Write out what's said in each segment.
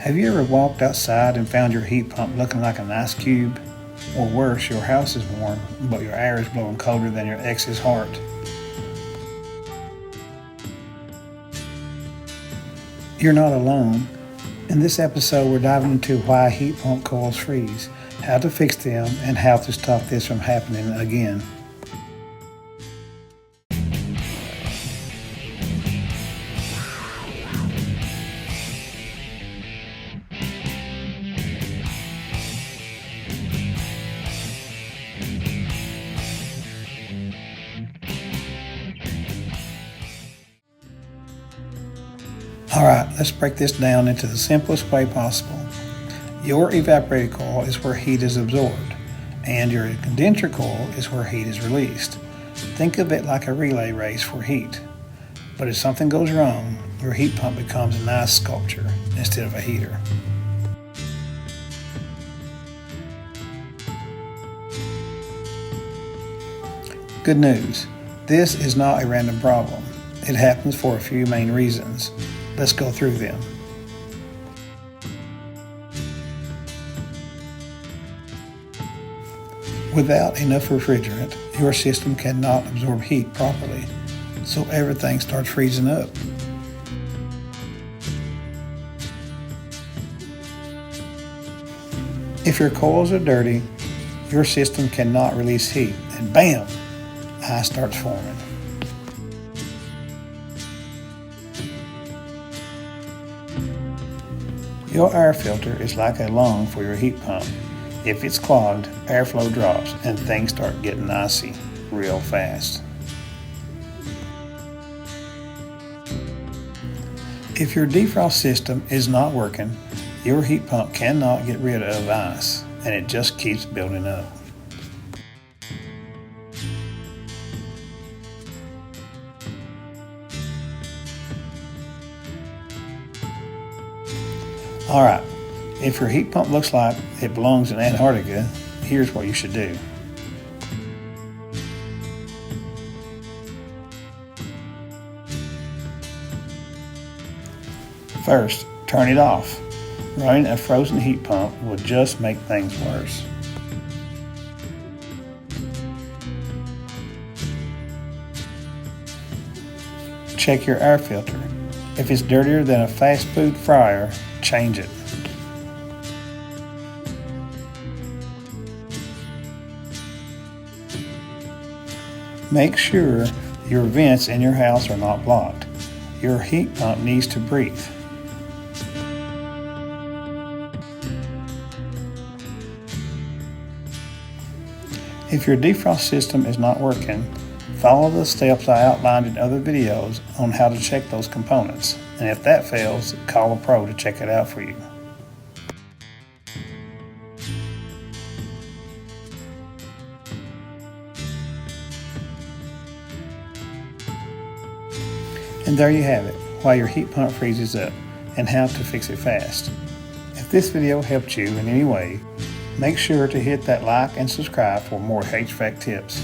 Have you ever walked outside and found your heat pump looking like an ice cube? Or worse, your house is warm, but your air is blowing colder than your ex's heart? You're not alone. In this episode, we're diving into why heat pump coils freeze, how to fix them, and how to stop this from happening again. Alright, let's break this down into the simplest way possible. Your evaporator coil is where heat is absorbed, and your condenser coil is where heat is released. Think of it like a relay race for heat. But if something goes wrong, your heat pump becomes an ice sculpture instead of a heater. Good news, this is not a random problem. It happens for a few main reasons. Let's go through them. Without enough refrigerant, your system cannot absorb heat properly, so everything starts freezing up. If your coils are dirty, your system cannot release heat, and bam, ice starts forming. Your air filter is like a lung for your heat pump. If it's clogged, airflow drops and things start getting icy real fast. If your defrost system is not working, your heat pump cannot get rid of ice and it just keeps building up. Alright, if your heat pump looks like it belongs in Antarctica, here's what you should do. First, turn it off. Running a frozen heat pump will just make things worse. Check your air filter. If it's dirtier than a fast food fryer, change it. Make sure your vents in your house are not blocked. Your heat pump needs to breathe. If your defrost system is not working, follow the steps I outlined in other videos on how to check those components. And if that fails, call a pro to check it out for you. And there you have it, why your heat pump freezes up and how to fix it fast. If this video helped you in any way, make sure to hit that like and subscribe for more HVAC tips.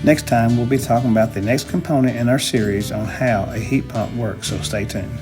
Next time, we'll be talking about the next component in our series on how a heat pump works, so stay tuned.